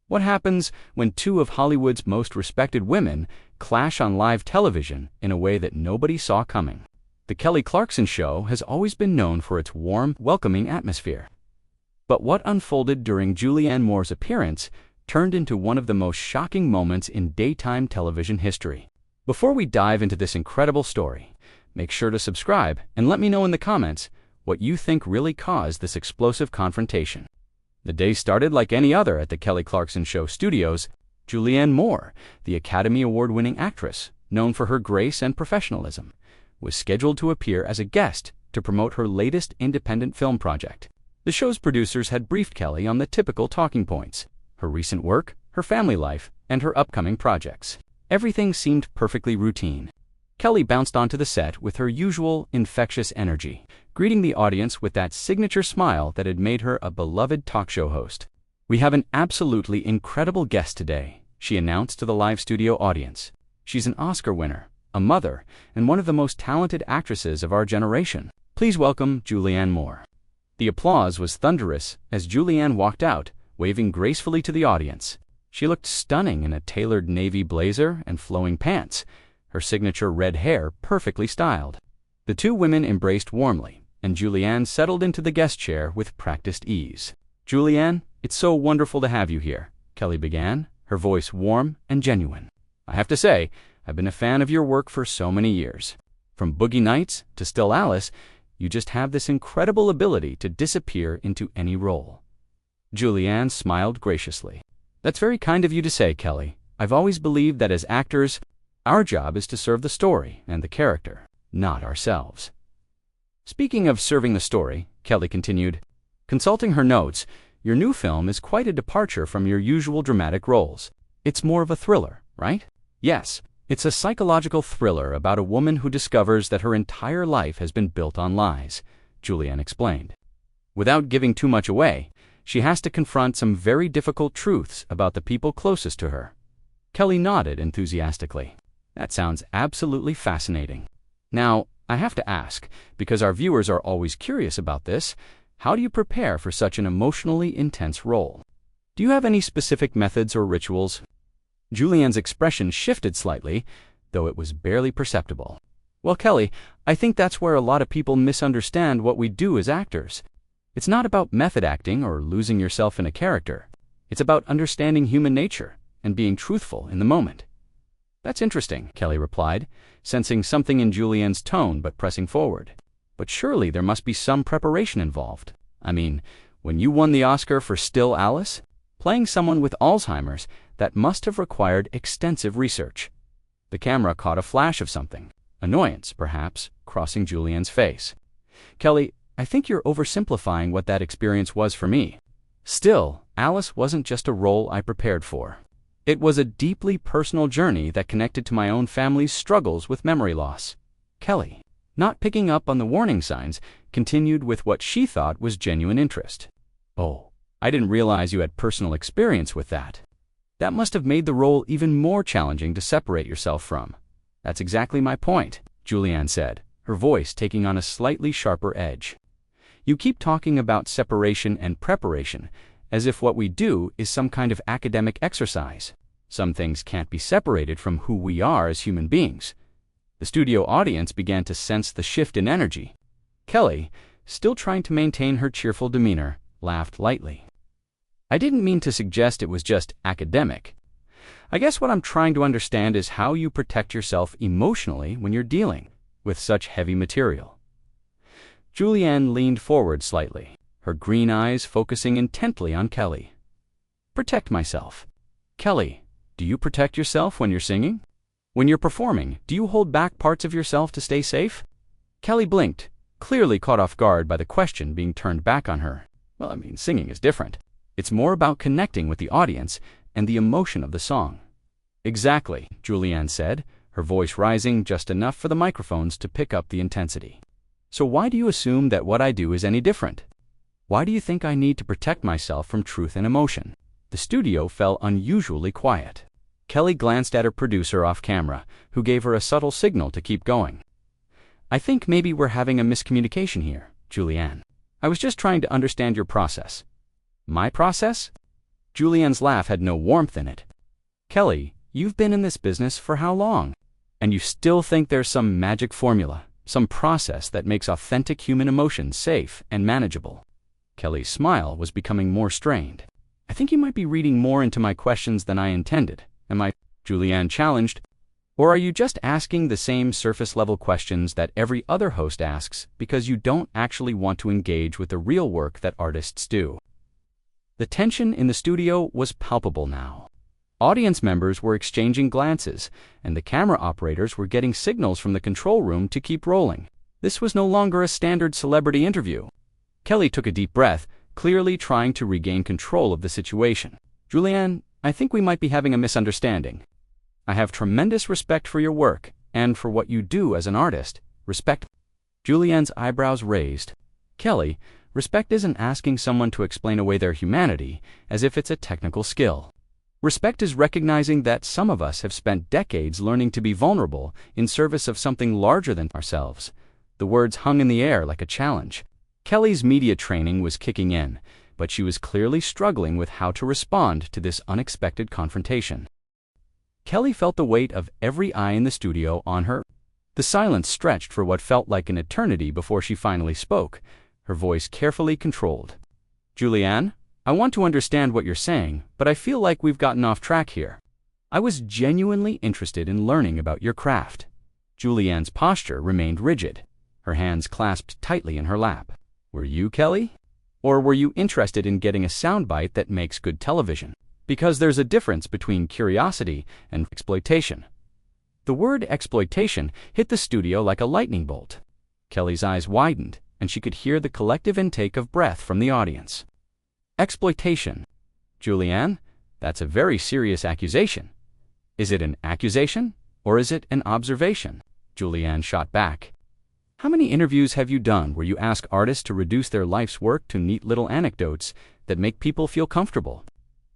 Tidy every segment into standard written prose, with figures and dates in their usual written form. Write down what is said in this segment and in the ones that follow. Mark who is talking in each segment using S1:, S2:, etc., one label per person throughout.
S1: What happens when two of Hollywood's most respected women clash on live television in a way that nobody saw coming? The Kelly Clarkson Show has always been known for its warm, welcoming atmosphere. But what unfolded during Julianne Moore's appearance turned into one of the most shocking moments in daytime television history. Before we dive into this incredible story, make sure to subscribe and let me know in the comments what you think really caused this explosive confrontation. The day started like any other at the Kelly Clarkson Show studios. Julianne Moore, the Academy Award-winning actress, known for her grace and professionalism, was scheduled to appear as a guest to promote her latest independent film project. The show's producers had briefed Kelly on the typical talking points: her recent work, her family life, and her upcoming projects. Everything seemed perfectly routine. Kelly bounced onto the set with her usual infectious energy, greeting the audience with that signature smile that had made her a beloved talk show host. "We have an absolutely incredible guest today," she announced to the live studio audience. "She's an Oscar winner, a mother, and one of the most talented actresses of our generation. Please welcome Julianne Moore." The applause was thunderous as Julianne walked out, waving gracefully to the audience. She looked stunning in a tailored navy blazer and flowing pants, her signature red hair perfectly styled. The two women embraced warmly, and Julianne settled into the guest chair with practiced ease. "Julianne, it's so wonderful to have you here," Kelly began, her voice warm and genuine. "I have to say, I've been a fan of your work for so many years. From Boogie Nights to Still Alice, you just have this incredible ability to disappear into any role." Julianne smiled graciously. "That's very kind of you to say, Kelly. I've always believed that as actors, our job is to serve the story and the character, not ourselves." Speaking of serving the story, Kelly continued, consulting her notes, "Your new film is quite a departure from your usual dramatic roles. It's more of a thriller, right?" "Yes, it's a psychological thriller about a woman who discovers that her entire life has been built on lies," Julianne explained. Without giving too much away, she has to confront some very difficult truths about the people closest to her. Kelly nodded enthusiastically. "That sounds absolutely fascinating. Now, I have to ask, because our viewers are always curious about this, how do you prepare for such an emotionally intense role? Do you have any specific methods or rituals?" Julianne's expression shifted slightly, though it was barely perceptible. "Well, Kelly, I think that's where a lot of people misunderstand what we do as actors. It's not about method acting or losing yourself in a character. It's about understanding human nature and being truthful in the moment." "That's interesting," Kelly replied, sensing something in Julianne's tone but pressing forward. "But surely there must be some preparation involved. I mean, when you won the Oscar for Still Alice, playing someone with Alzheimer's, that must have required extensive research." The camera caught a flash of something, annoyance, perhaps, crossing Julianne's face. "Kelly, I think you're oversimplifying what that experience was for me. Still, Alice wasn't just a role I prepared for. It was a deeply personal journey that connected to my own family's struggles with memory loss." Kelly, not picking up on the warning signs, continued with what she thought was genuine interest. "Oh, I didn't realize you had personal experience with that. That must have made the role even more challenging to separate yourself from." "That's exactly my point," Julianne said, her voice taking on a slightly sharper edge. "You keep talking about separation and preparation, as if what we do is some kind of academic exercise. Some things can't be separated from who we are as human beings." The studio audience began to sense the shift in energy. Kelly, still trying to maintain her cheerful demeanor, laughed lightly. "I didn't mean to suggest it was just academic. I guess what I'm trying to understand is how you protect yourself emotionally when you're dealing with such heavy material." Julianne leaned forward slightly, her green eyes focusing intently on Kelly. "Protect myself. Kelly, do you protect yourself when you're singing? When you're performing, do you hold back parts of yourself to stay safe?" Kelly blinked, clearly caught off guard by the question being turned back on her. "Well, I mean, singing is different. It's more about connecting with the audience and the emotion of the song." "Exactly," Julianne said, her voice rising just enough for the microphones to pick up the intensity. "So why do you assume that what I do is any different? Why do you think I need to protect myself from truth and emotion?" The studio fell unusually quiet. Kelly glanced at her producer off camera, who gave her a subtle signal to keep going. "I think maybe we're having a miscommunication here, Julianne. I was just trying to understand your process." "My process?" Julianne's laugh had no warmth in it. Kelly, you've been in this business for how long? And you still think there's some magic formula, some process that makes authentic human emotion safe and manageable? Kelly's smile was becoming more strained. I think you might be reading more into my questions than I intended. Am I? Julianne challenged. Or are you just asking the same surface-level questions that every other host asks because you don't actually want to engage with the real work that artists do? The tension in the studio was palpable now. Audience members were exchanging glances, and the camera operators were getting signals from the control room to keep rolling. This was no longer a standard celebrity interview. Kelly took a deep breath, clearly trying to regain control of the situation. Julianne, I think we might be having a misunderstanding. I have tremendous respect for your work, and for what you do as an artist. Respect. Julianne's eyebrows raised. Kelly, respect isn't asking someone to explain away their humanity as if it's a technical skill. Respect is recognizing that some of us have spent decades learning to be vulnerable in service of something larger than ourselves. The words hung in the air like a challenge. Kelly's media training was kicking in, but she was clearly struggling with how to respond to this unexpected confrontation. Kelly felt the weight of every eye in the studio on her. The silence stretched for what felt like an eternity before she finally spoke, her voice carefully controlled. Julianne, I want to understand what you're saying, but I feel like we've gotten off track here. I was genuinely interested in learning about your craft. Julianne's posture remained rigid, her hands clasped tightly in her lap. Were you, Kelly? Or were you interested in getting a soundbite that makes good television? Because there's a difference between curiosity and exploitation. The word exploitation hit the studio like a lightning bolt. Kelly's eyes widened, and she could hear the collective intake of breath from the audience. Exploitation. Julianne, that's a very serious accusation. Is it an accusation, or is it an observation? Julianne shot back. How many interviews have you done where you ask artists to reduce their life's work to neat little anecdotes that make people feel comfortable?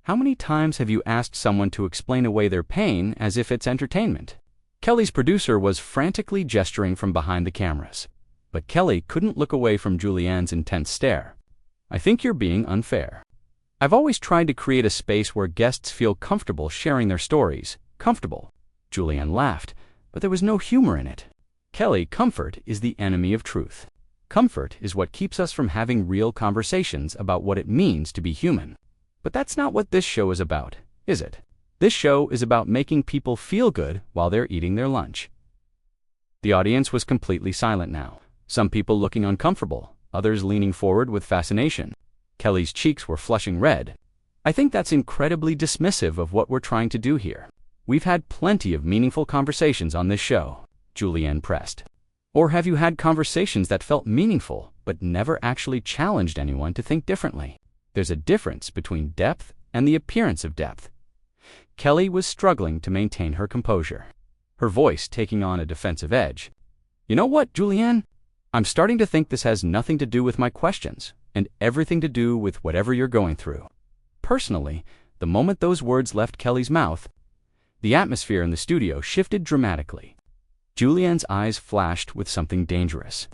S1: How many times have you asked someone to explain away their pain as if it's entertainment? Kelly's producer was frantically gesturing from behind the cameras, but Kelly couldn't look away from Julianne's intense stare. I think you're being unfair. I've always tried to create a space where guests feel comfortable sharing their stories. Comfortable. Julianne laughed, but there was no humor in it. Kelly, comfort is the enemy of truth. Comfort is what keeps us from having real conversations about what it means to be human. But that's not what this show is about, is it? This show is about making people feel good while they're eating their lunch. The audience was completely silent now, some people looking uncomfortable, others leaning forward with fascination. Kelly's cheeks were flushing red. I think that's incredibly dismissive of what we're trying to do here. We've had plenty of meaningful conversations on this show, Julianne pressed. Or have you had conversations that felt meaningful but never actually challenged anyone to think differently? There's a difference between depth and the appearance of depth. Kelly was struggling to maintain her composure, her voice taking on a defensive edge. You know what, Julianne? I'm starting to think this has nothing to do with my questions and everything to do with whatever you're going through. Personally, the moment those words left Kelly's mouth, the atmosphere in the studio shifted dramatically. Julianne's eyes flashed with something dangerous.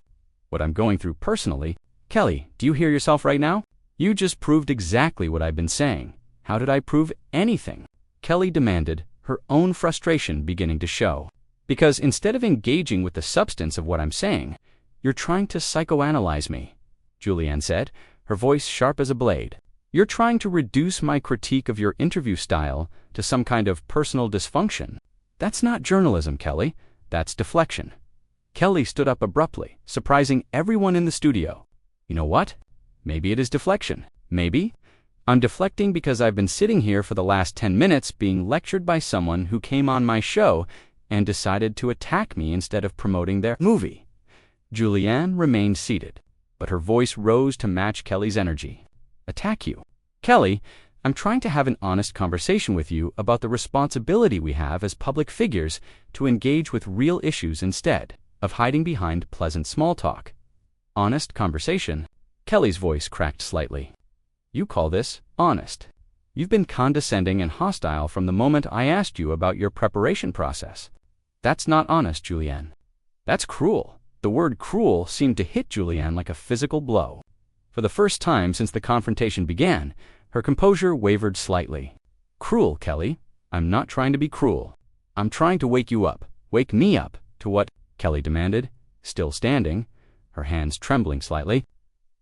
S1: What I'm going through personally? Kelly, do you hear yourself right now? You just proved exactly what I've been saying. How did I prove anything? Kelly demanded, her own frustration beginning to show. Because instead of engaging with the substance of what I'm saying, you're trying to psychoanalyze me, Julianne said, her voice sharp as a blade. You're trying to reduce my critique of your interview style to some kind of personal dysfunction. That's not journalism, Kelly. That's deflection. Kelly stood up abruptly, surprising everyone in the studio. You know what? Maybe it is deflection. Maybe. I'm deflecting because I've been sitting here for the last 10 minutes being lectured by someone who came on my show and decided to attack me instead of promoting their movie. Julianne remained seated, but her voice rose to match Kelly's energy. Attack you? Kelly, I'm trying to have an honest conversation with you about the responsibility we have as public figures to engage with real issues instead of hiding behind pleasant small talk. Honest conversation? Kelly's voice cracked slightly. You call this honest. You've been condescending and hostile from the moment I asked you about your preparation process. That's not honest, Julianne. That's cruel. The word cruel seemed to hit Julianne like a physical blow. For the first time since the confrontation began, Her composure wavered slightly. Cruel, Kelly. I'm not trying to be cruel. I'm trying to wake you up. Wake me up. To what? Kelly demanded, still standing, her hands trembling slightly.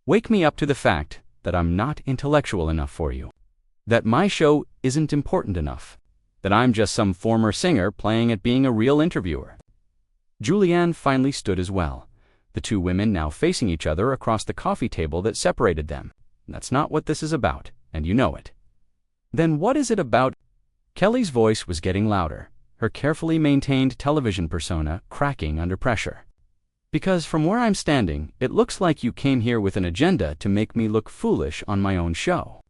S1: Wake me up to the fact that I'm not intellectual enough for you. That my show isn't important enough. That I'm just some former singer playing at being a real interviewer. Julianne finally stood as well, the two women now facing each other across the coffee table that separated them. That's not what this is about, and you know it. Then what is it about? Kelly's voice was getting louder, her carefully maintained television persona cracking under pressure. Because from where I'm standing, it looks like you came here with an agenda to make me look foolish on my own show.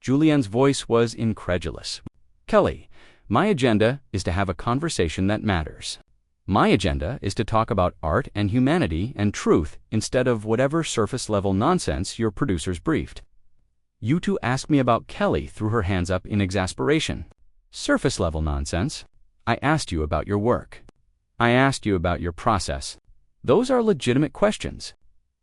S1: Julianne's voice was incredulous. Kelly, my agenda is to have a conversation that matters. My agenda is to talk about art and humanity and truth instead of whatever surface-level nonsense your producers briefed. You two asked me about Kelly threw her hands up in exasperation. Surface-level nonsense? I asked you about your work. I asked you about your process. Those are legitimate questions.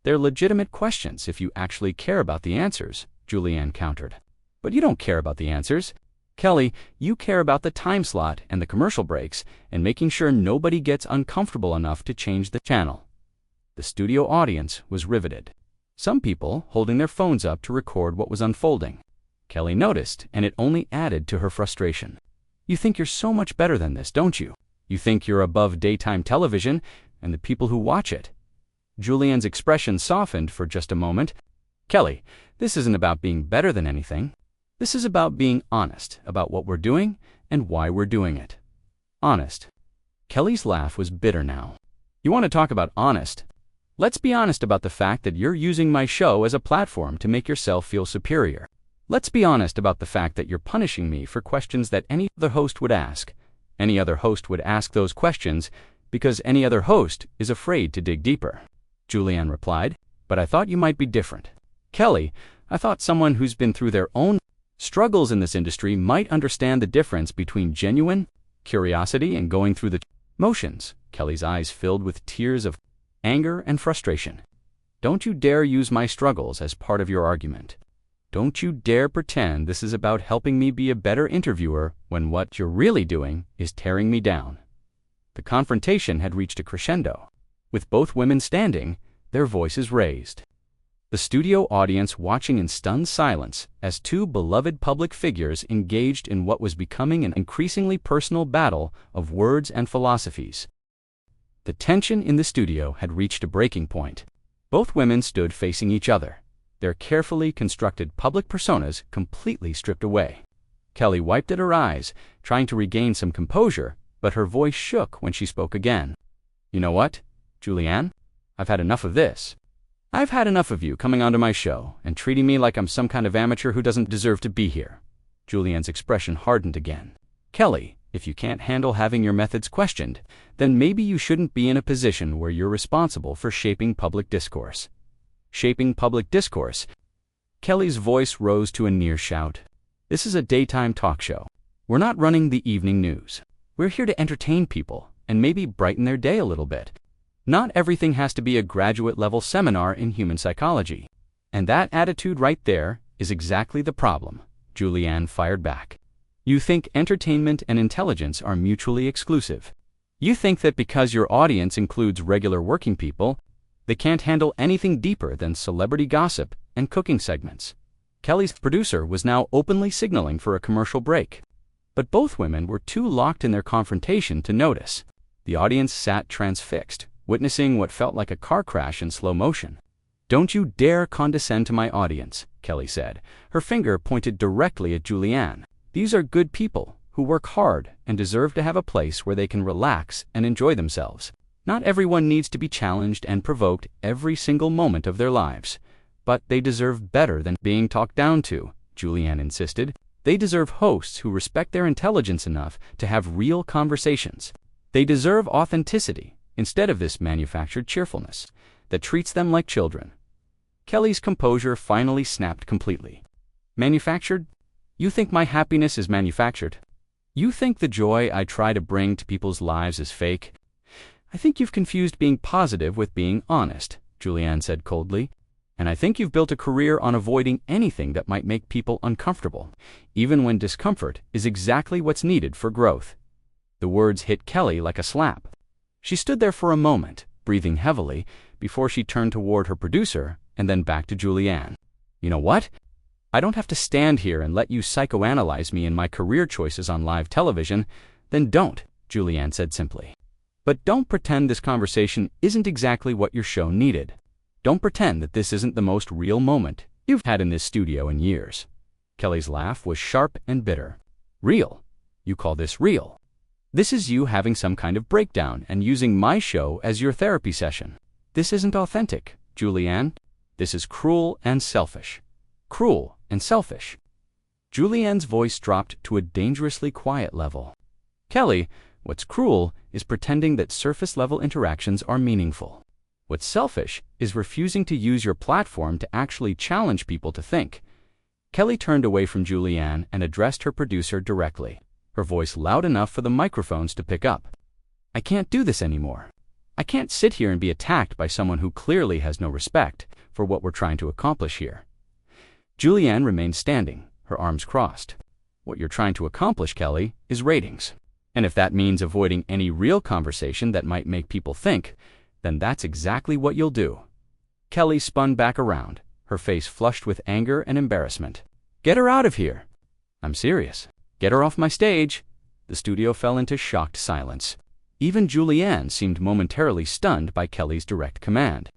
S1: They're legitimate questions if you actually care about the answers, Julianne countered. But you don't care about the answers. Kelly, you care about the time slot and the commercial breaks and making sure nobody gets uncomfortable enough to change the channel. The studio audience was riveted. Some people holding their phones up to record what was unfolding. Kelly noticed, and it only added to her frustration. You think you're so much better than this, don't you? You think you're above daytime television and the people who watch it. Julianne's expression softened for just a moment. Kelly, this isn't about being better than anything. This is about being honest about what we're doing and why we're doing it. Honest. Kelly's laugh was bitter now. You want to talk about honest? Let's be honest about the fact that you're using my show as a platform to make yourself feel superior. Let's be honest about the fact that you're punishing me for questions that any other host would ask. Any other host would ask those questions because any other host is afraid to dig deeper. Julianne replied, but I thought you might be different. Kelly, I thought someone who's been through their own struggles in this industry might understand the difference between genuine curiosity and going through the motions. Kelly's eyes filled with tears of anger and frustration. Don't you dare use my struggles as part of your argument. Don't you dare pretend this is about helping me be a better interviewer when what you're really doing is tearing me down. The confrontation had reached a crescendo. With both women standing, their voices raised. The studio audience watching in stunned silence as two beloved public figures engaged in what was becoming an increasingly personal battle of words and philosophies. The tension in the studio had reached a breaking point. Both women stood facing each other, their carefully constructed public personas completely stripped away. Kelly wiped at her eyes, trying to regain some composure, but her voice shook when she spoke again. You know what, Julianne? I've had enough of this. I've had enough of you coming onto my show and treating me like I'm some kind of amateur who doesn't deserve to be here. Julianne's expression hardened again. Kelly, if you can't handle having your methods questioned, then maybe you shouldn't be in a position where you're responsible for shaping public discourse. Shaping public discourse? Kelly's voice rose to a near shout. This is a daytime talk show. We're not running the evening news. We're here to entertain people and maybe brighten their day a little bit. Not everything has to be a graduate-level seminar in human psychology. And that attitude right there is exactly the problem, Julianne fired back. You think entertainment and intelligence are mutually exclusive. You think that because your audience includes regular working people, they can't handle anything deeper than celebrity gossip and cooking segments. Kelly's producer was now openly signaling for a commercial break. But both women were too locked in their confrontation to notice. The audience sat transfixed, witnessing what felt like a car crash in slow motion. Don't you dare condescend to my audience, Kelly said, her finger pointed directly at Julianne. These are good people who work hard and deserve to have a place where they can relax and enjoy themselves. Not everyone needs to be challenged and provoked every single moment of their lives. But they deserve better than being talked down to, Julianne insisted. They deserve hosts who respect their intelligence enough to have real conversations. They deserve authenticity instead of this manufactured cheerfulness that treats them like children. Kelly's composure finally snapped completely. Manufactured? You think my happiness is manufactured? You think the joy I try to bring to people's lives is fake? I think you've confused being positive with being honest, Julianne said coldly. And I think you've built a career on avoiding anything that might make people uncomfortable, even when discomfort is exactly what's needed for growth." The words hit Kelly like a slap. She stood there for a moment, breathing heavily, before she turned toward her producer and then back to Julianne. "You know what? I don't have to stand here and let you psychoanalyze me in my career choices on live television." "Then don't," Julianne said simply. "But don't pretend this conversation isn't exactly what your show needed. Don't pretend that this isn't the most real moment you've had in this studio in years." Kelly's laugh was sharp and bitter. "Real? You call this real? This is you having some kind of breakdown and using my show as your therapy session. This isn't authentic, Julianne. This is cruel and selfish. Cruel and selfish." Julianne's voice dropped to a dangerously quiet level. "Kelly, what's cruel is pretending that surface-level interactions are meaningful. What's selfish is refusing to use your platform to actually challenge people to think." Kelly turned away from Julianne and addressed her producer directly, her voice loud enough for the microphones to pick up. "I can't do this anymore. I can't sit here and be attacked by someone who clearly has no respect for what we're trying to accomplish here." Julianne remained standing, her arms crossed. "What you're trying to accomplish, Kelly, is ratings. And if that means avoiding any real conversation that might make people think, then that's exactly what you'll do." Kelly spun back around, her face flushed with anger and embarrassment. "Get her out of here." "I'm serious. Get her off my stage." The studio fell into shocked silence. Even Julianne seemed momentarily stunned by Kelly's direct command.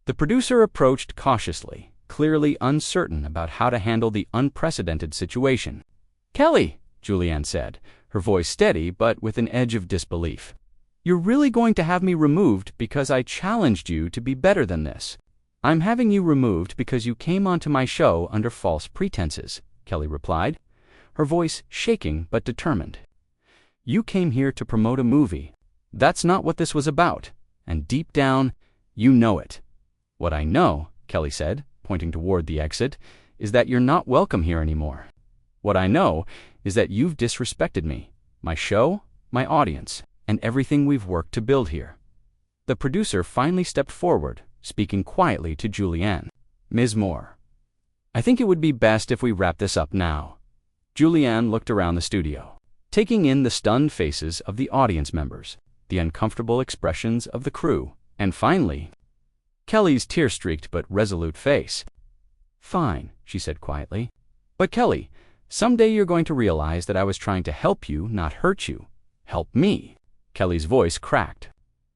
S1: The producer approached cautiously, clearly uncertain about how to handle the unprecedented situation. "Kelly," Julianne said, her voice steady but with an edge of disbelief, "you're really going to have me removed because I challenged you to be better than this?" "I'm having you removed because you came onto my show under false pretenses," Kelly replied, her voice shaking but determined. "You came here to promote a movie. That's not what this was about, and deep down, you know it." "What I know," Kelly said, pointing toward the exit, "is that you're not welcome here anymore. What I know is that you've disrespected me, my show, my audience, and everything we've worked to build here." The producer finally stepped forward, speaking quietly to Julianne. "Ms. Moore, I think it would be best if we wrap this up now." Julianne looked around the studio, taking in the stunned faces of the audience members, the uncomfortable expressions of the crew, and finally, Kelly's tear-streaked but resolute face. "Fine," she said quietly. "But Kelly, someday you're going to realize that I was trying to help you, not hurt you. Help me." Kelly's voice cracked.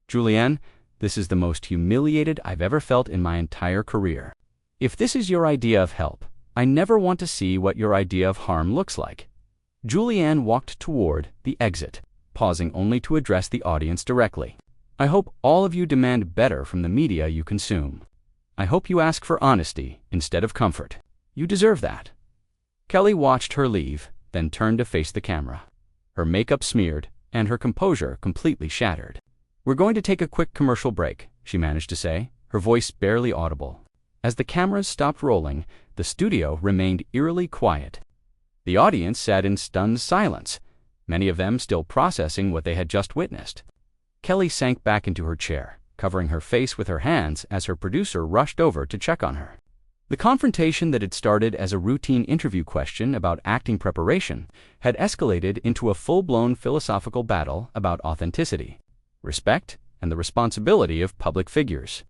S1: "Julianne, this is the most humiliated I've ever felt in my entire career. If this is your idea of help, I never want to see what your idea of harm looks like." Julianne walked toward the exit, pausing only to address the audience directly. "I hope all of you demand better from the media you consume. I hope you ask for honesty instead of comfort. You deserve that." Kelly watched her leave, then turned to face the camera, her makeup smeared and her composure completely shattered. "We're going to take a quick commercial break," she managed to say, her voice barely audible. As the cameras stopped rolling, the studio remained eerily quiet. The audience sat in stunned silence, many of them still processing what they had just witnessed. Kelly sank back into her chair, covering her face with her hands as her producer rushed over to check on her. The confrontation that had started as a routine interview question about acting preparation had escalated into a full-blown philosophical battle about authenticity, respect, and the responsibility of public figures.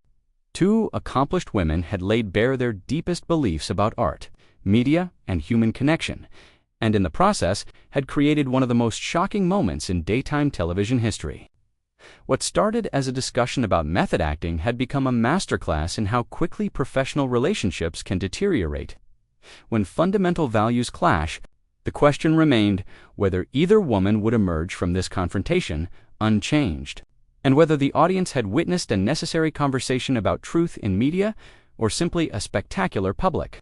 S1: Two accomplished women had laid bare their deepest beliefs about art, media, and human connection, and in the process had created one of the most shocking moments in daytime television history. What started as a discussion about method acting had become a masterclass in how quickly professional relationships can deteriorate. When fundamental values clash, the question remained whether either woman would emerge from this confrontation unchanged, and whether the audience had witnessed a necessary conversation about truth in media or simply a spectacular public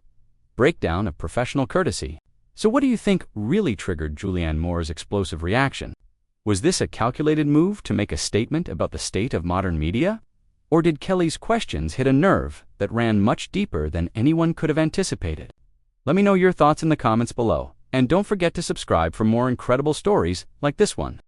S1: breakdown of professional courtesy. So what do you think really triggered Julianne Moore's explosive reaction? Was this a calculated move to make a statement about the state of modern media? Or did Kelly's questions hit a nerve that ran much deeper than anyone could have anticipated? Let me know your thoughts in the comments below, and don't forget to subscribe for more incredible stories like this one.